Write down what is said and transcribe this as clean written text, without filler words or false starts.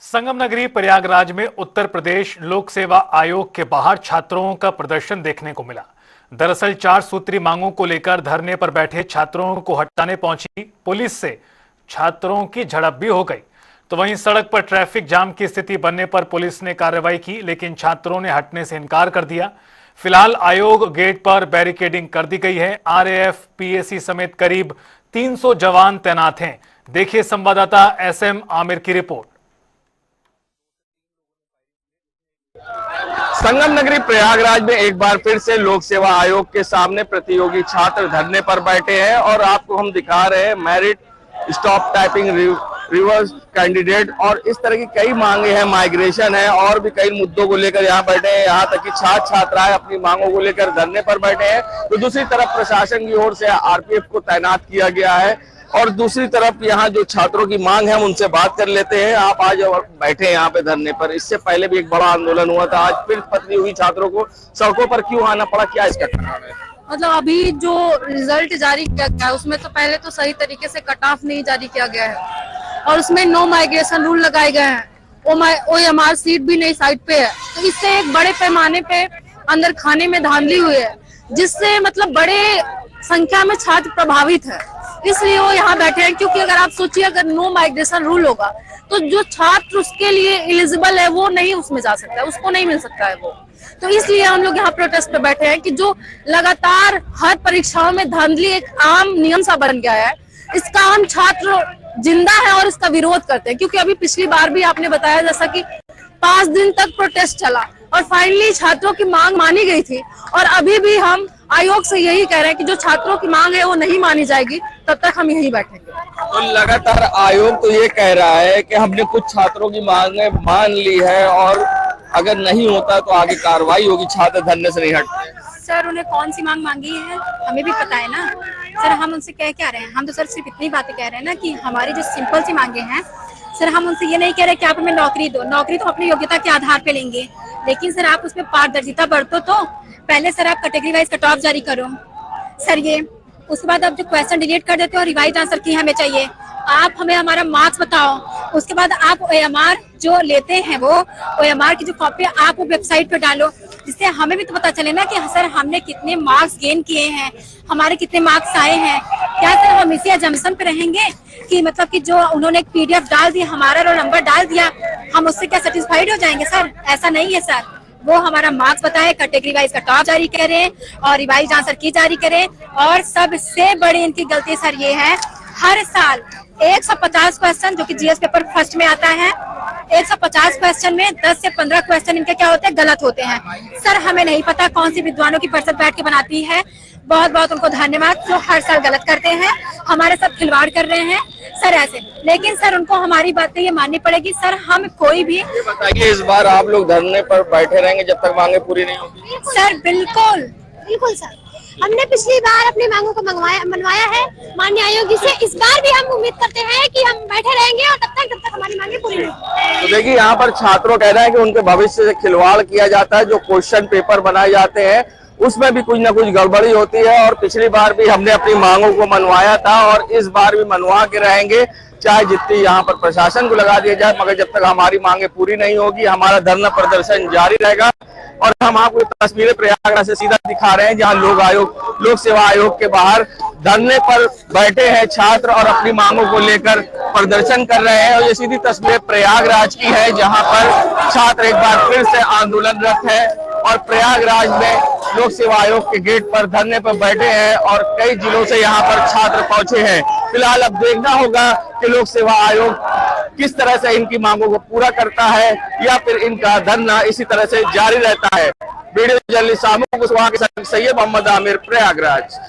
संगम नगरी प्रयागराज में उत्तर प्रदेश लोक सेवा आयोग के बाहर छात्रों का प्रदर्शन देखने को मिला। दरअसल 4 सूत्री मांगों को लेकर धरने पर बैठे छात्रों को हटाने पहुंची पुलिस से छात्रों की झड़प भी हो गई। तो वहीं सड़क पर ट्रैफिक जाम की स्थिति बनने पर पुलिस ने कार्रवाई की, लेकिन छात्रों ने हटने से इनकार कर दिया। फिलहाल आयोग गेट पर बैरिकेडिंग कर दी गई है। आरएएफ, पीएसी समेत करीब 300 जवान तैनात हैं। देखिए संवाददाता एसएम आमिर की रिपोर्ट। संगम नगरी प्रयागराज में एक बार फिर से लोक सेवा आयोग के सामने प्रतियोगी छात्र धरने पर बैठे हैं और आपको हम दिखा रहे हैं merit, stop typing, reverse candidate और इस तरह की कई मांगे हैं, माइग्रेशन है और भी कई मुद्दों को लेकर यहाँ बैठे हैं। यहाँ तक कि छात्र छात्राएं अपनी मांगों को लेकर धरने पर बैठे हैं। तो दूसरी तरफ प्रशासन की ओर से आरपीएफ को तैनात किया गया है और दूसरी तरफ यहाँ जो छात्रों की मांग है हम उनसे बात कर लेते हैं। आप आज बैठे हैं यहाँ पे धरने पर, इससे पहले भी एक बड़ा आंदोलन हुआ था, आज फिर प्रतियोगी छात्रों को सड़कों पर क्यों आना पड़ा, क्या इसका कारण है? मतलब अभी जो रिजल्ट जारी किया गया है उसमें तो पहले तो सही तरीके से कट ऑफ नहीं जारी किया गया है और उसमें नो माइग्रेशन रूल लगाए गए हैं। ओएमआर सीट भी नई साइट पे है, तो इससे एक बड़े पैमाने पे अंदर खाने में धांधली हुई है, जिससे मतलब बड़े संख्या में छात्र प्रभावित है। इसलिए वो यहाँ बैठे हैं, क्योंकि अगर आप सोचिए अगर नो माइग्रेशन रूल होगा तो जो छात्र उसके लिए एलिजिबल है वो नहीं उसमें जा सकता है, उसको नहीं मिल सकता है वो। तो इसलिए हम लोग यहाँ प्रोटेस्ट पे बैठे हैं कि जो लगातार हर परीक्षाओं में धांधली एक आम नियम सा बन गया है, इसका हम छात्र जिंदा है और इसका विरोध करते हैं। क्योंकि अभी पिछली बार भी आपने बताया जैसा कि 5 दिन तक प्रोटेस्ट चला और फाइनली छात्रों की मांग मानी गई थी और अभी भी हम आयोग से यही कह रहे हैं कि जो छात्रों की मांग है वो नहीं मानी जाएगी, तब तक हम यहीं बैठेंगे। तो लगातार आयोग तो ये कह रहा है कि हमने कुछ छात्रों की मांगे मान ली है और अगर नहीं होता तो आगे कार्रवाई होगी, छात्र धरने से नहीं हटते। सर उन्हें कौन सी मांग मांगी है हमें भी पता है ना सर, हम उनसे क्या रहे हैं, हम तो सर सिर्फ इतनी बातें कह रहे हैं ना कि हमारी जो सिंपल सी मांगे हैं सर, हम उनसे ये नहीं कह रहे कि आप हमें नौकरी दो, नौकरी तो अपनी योग्यता के आधार पे लेंगे, लेकिन सर आप उसमें पारदर्शिता बरतो। तो पहले सर आप कैटेगरी वाइज कट ऑफ जारी करो सर, ये उसके बाद आप जो क्वेश्चन डिलीट कर देते हो रिवाइज आंसर की हमें चाहिए, आप हमें हमारा मार्क्स बताओ। उसके बाद आप ओएमआर जो लेते हैं वो ओएमआर की जो कॉपी आप वो वेबसाइट पे डालो, जिससे हमें भी तो पता चले ना कि सर हमने कितने मार्क्स गेन किए हैं, हमारे कितने मार्क्स आए हैं। क्या सर हम इसी अजम्पशन पे रहेंगे कि मतलब कि जो उन्होंने एक पीडीएफ डाल दिया, हमारा रोल नंबर डाल दिया, हम उससे क्या सेटिस्फाइड हो जाएंगे? सर ऐसा नहीं है सर, वो हमारा मार्क्स बताए, कैटेगरी वाइज कट ऑफ जारी करें और रिवाइज आंसर की जारी करें। और सबसे बड़ी इनकी गलती सर ये है, हर साल 150 क्वेश्चन जो कि जीएस पेपर फर्स्ट में आता है, 150 क्वेश्चन में 10 से 15 क्वेश्चन इनके क्या होते हैं, गलत होते हैं। सर हमें नहीं पता कौन सी विद्वानों की परिषद बैठ के बनाती है, बहुत बहुत उनको धन्यवाद जो हर साल गलत करते हैं, हमारे साथ खिलवाड़ कर रहे हैं सर ऐसे। लेकिन सर उनको हमारी बातें ये माननी पड़ेगी सर, हम कोई भी। ये बताइए इस बार आप लोग धरने पर बैठे रहेंगे जब तक मांगे पूरी नहीं होगी? सर बिल्कुल बिल्कुल सर, हमने पिछली बार अपनी मांगों को मनवाया है माननीय आयोग से, इस बार भी हम उम्मीद करते हैं कि हम बैठे रहेंगे और जब तक हमारी मांगे पूरी नहीं होगी। तो देखिए यहाँ पर छात्रों कह रहे हैं कि उनके भविष्य से खिलवाड़ किया जाता है, जो क्वेश्चन पेपर बनाए जाते हैं उसमें भी कुछ ना कुछ गड़बड़ी होती है और पिछली बार भी हमने अपनी मांगों को मनवाया था और इस बार भी मनवा के रहेंगे, चाहे जितनी यहाँ पर प्रशासन को लगा दिया जाए, मगर जब तक हमारी मांगे पूरी नहीं होगी हमारा धरना प्रदर्शन जारी रहेगा। और हम आपको तस्वीरें प्रयागराज से सीधा दिखा रहे हैं जहाँ लोक सेवा आयोग के बाहर धरने पर बैठे हैं छात्र और अपनी मांगों को लेकर प्रदर्शन कर रहे हैं। और ये सीधी तस्वीर प्रयागराज की है जहाँ पर छात्र एक बार फिर से आंदोलनरत है और प्रयागराज में लोक सेवा आयोग के गेट पर धरने पर बैठे हैं और कई जिलों से यहाँ पर छात्र पहुंचे हैं। फिलहाल अब देखना होगा कि लोक सेवा आयोग किस तरह से इनकी मांगों को पूरा करता है या फिर इनका धरना इसी तरह से जारी रहता है। वीडियो जर्नलिस्ट सामू कुशवाहा के साथ सैयद मोहम्मद आमिर, प्रयागराज।